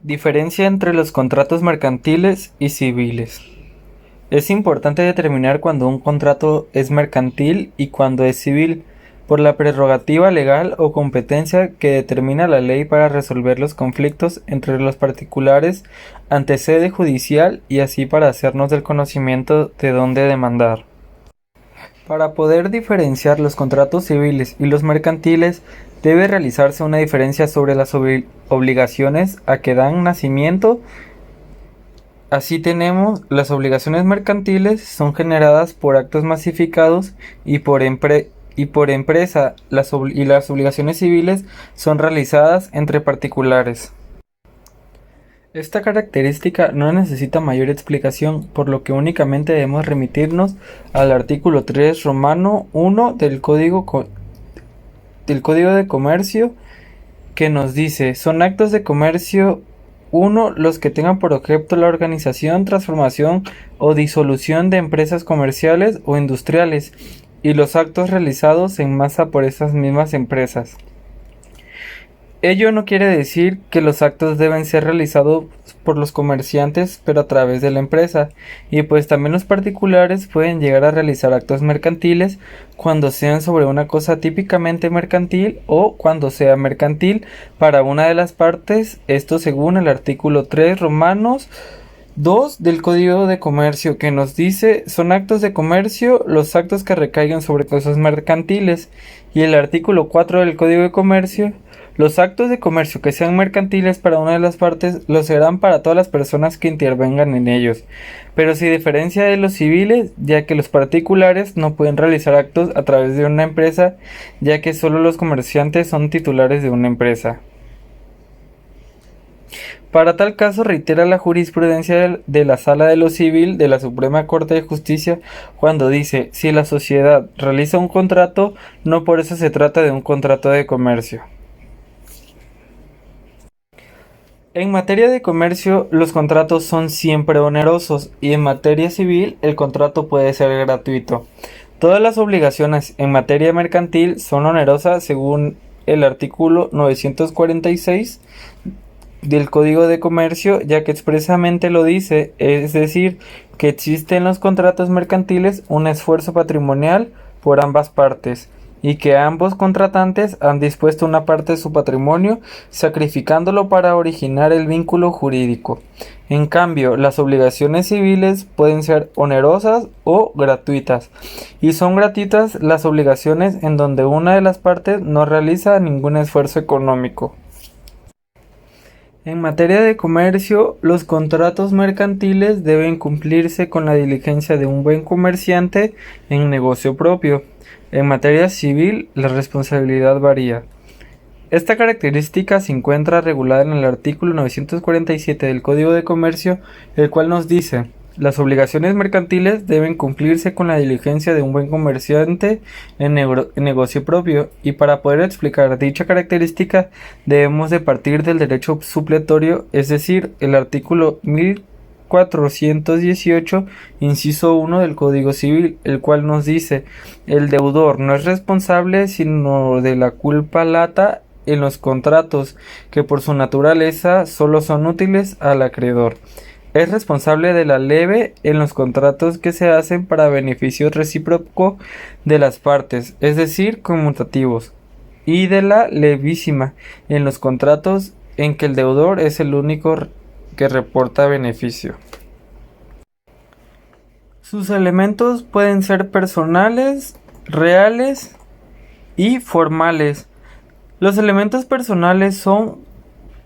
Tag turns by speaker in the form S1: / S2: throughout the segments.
S1: Diferencia entre los contratos mercantiles y civiles. Es importante determinar cuando un contrato es mercantil y cuando es civil, por la prerrogativa legal o competencia que determina la ley para resolver los conflictos entre los particulares ante sede judicial y así para hacernos del conocimiento de dónde demandar. Para poder diferenciar los contratos civiles y los mercantiles, debe realizarse una diferencia sobre las obligaciones a que dan nacimiento. Así tenemos, las obligaciones mercantiles son generadas por actos masificados y por empresa, y las obligaciones civiles son realizadas entre particulares. Esta característica no necesita mayor explicación, por lo que únicamente debemos remitirnos al artículo 3 romano 1 del Código de Comercio, que nos dice: son actos de comercio uno los que tengan por objeto la organización, transformación o disolución de empresas comerciales o industriales, y los actos realizados en masa por esas mismas empresas. Ello no quiere decir que los actos deben ser realizados por los comerciantes, pero a través de la empresa, y pues también los particulares pueden llegar a realizar actos mercantiles cuando sean sobre una cosa típicamente mercantil o cuando sea mercantil para una de las partes, esto según el artículo 3 Romanos 2 del Código de Comercio, que nos dice: son actos de comercio los actos que recaigan sobre cosas mercantiles, y el artículo 4 del Código de Comercio: los actos de comercio que sean mercantiles para una de las partes lo serán para todas las personas que intervengan en ellos, pero se diferencia de los civiles, ya que los particulares no pueden realizar actos a través de una empresa, ya que solo los comerciantes son titulares de una empresa. Para tal caso, reitera la jurisprudencia de la Sala de lo Civil de la Suprema Corte de Justicia cuando dice: si la sociedad realiza un contrato, no por eso se trata de un contrato de comercio. En materia de comercio, los contratos son siempre onerosos, y en materia civil, el contrato puede ser gratuito. Todas las obligaciones en materia mercantil son onerosas según el artículo 946 del Código de Comercio, ya que expresamente lo dice, es decir, que existe en los contratos mercantiles un esfuerzo patrimonial por ambas partes, y que ambos contratantes han dispuesto una parte de su patrimonio, sacrificándolo para originar el vínculo jurídico. En cambio, las obligaciones civiles pueden ser onerosas o gratuitas, y son gratuitas las obligaciones en donde una de las partes no realiza ningún esfuerzo económico. En materia de comercio, los contratos mercantiles deben cumplirse con la diligencia de un buen comerciante en negocio propio. En materia civil, la responsabilidad varía. Esta característica se encuentra regulada en el artículo 947 del Código de Comercio, el cual nos dice: las obligaciones mercantiles deben cumplirse con la diligencia de un buen comerciante en negocio propio, y para poder explicar dicha característica debemos de partir del derecho supletorio, es decir, el artículo 1418, inciso 1 del Código Civil, el cual nos dice: el deudor no es responsable sino de la culpa lata en los contratos, que por su naturaleza solo son útiles al acreedor. Es responsable de la leve en los contratos que se hacen para beneficio recíproco de las partes, es decir, conmutativos, y de la levísima en los contratos en que el deudor es el único que reporta beneficio. Sus elementos pueden ser personales, reales y formales. Los elementos personales son: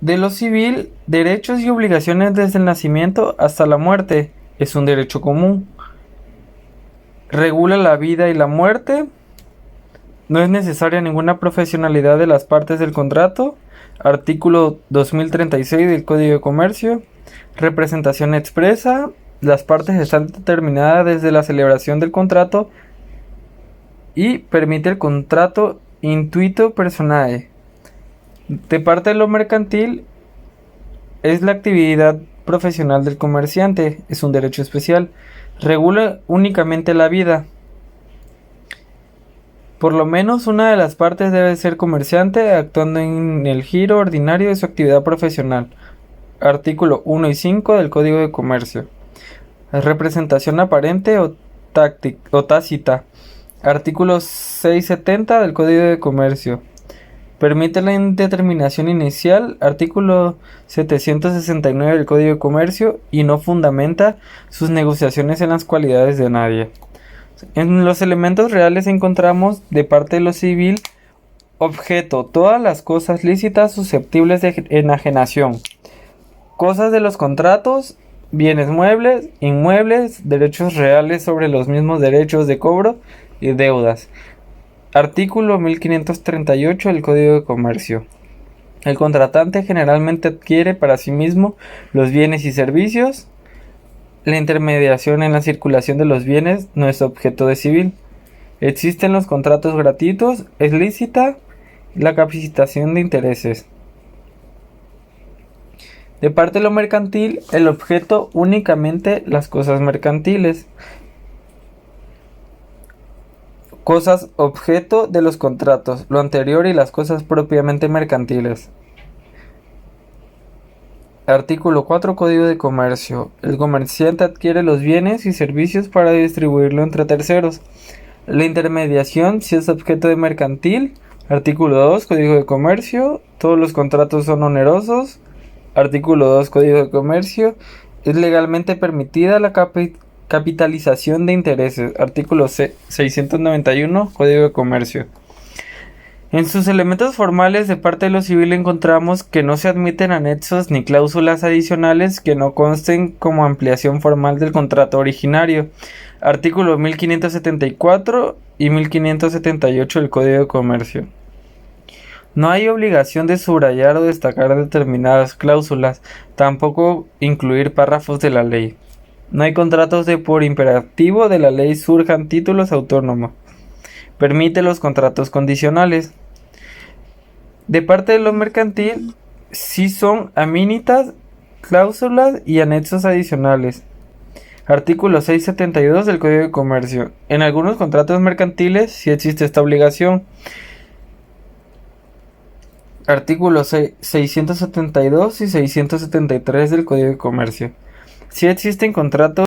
S1: de lo civil, derechos y obligaciones desde el nacimiento hasta la muerte, es un derecho común. Regula la vida y la muerte. No es necesaria ninguna profesionalidad de las partes del contrato. Artículo 2036 del Código de Comercio. Representación expresa. Las partes están determinadas desde la celebración del contrato y permite el contrato intuito personae. De parte de lo mercantil, es la actividad profesional del comerciante, es un derecho especial. Regula únicamente la vida. Por lo menos una de las partes debe ser comerciante, actuando en el giro ordinario de su actividad profesional. Artículo 1 y 5 del Código de Comercio. Representación aparente o tácita. Artículo 670 del Código de Comercio. Permite la indeterminación inicial, artículo 769 del Código de Comercio, y no fundamenta sus negociaciones en las cualidades de nadie. En los elementos reales encontramos, de parte de lo civil, objeto, todas las cosas lícitas susceptibles de enajenación, cosas de los contratos, bienes muebles, inmuebles, derechos reales sobre los mismos derechos de cobro y deudas. Artículo 1538 del Código de Comercio. El contratante generalmente adquiere para sí mismo los bienes y servicios. La intermediación en la circulación de los bienes no es objeto de civil. Existen los contratos gratuitos, es lícita la capacitación de intereses. De parte de lo mercantil, el objeto únicamente las cosas mercantiles. Cosas objeto de los contratos, lo anterior y las cosas propiamente mercantiles. Artículo 4 Código de Comercio. El comerciante adquiere los bienes y servicios para distribuirlo entre terceros. La intermediación si es objeto de mercantil. Artículo 2 Código de Comercio. Todos los contratos son onerosos. Artículo 2 Código de Comercio. Es legalmente permitida la capitalización de intereses. Artículo 691 Código de Comercio. En sus elementos formales, de parte de lo civil, encontramos que no se admiten anexos ni cláusulas adicionales que no consten como ampliación formal del contrato originario. Artículo 1574 y 1578 del Código de Comercio. No hay obligación de subrayar o destacar determinadas cláusulas, tampoco incluir párrafos de la ley. No hay contratos de por imperativo de la ley surjan títulos autónomos. Permite los contratos condicionales. De parte de lo mercantil, sí son aminitas, cláusulas y anexos adicionales. Artículo 672 del Código de Comercio. En algunos contratos mercantiles sí existe esta obligación. Artículos 672 y 673 del Código de Comercio. Sí existen contratos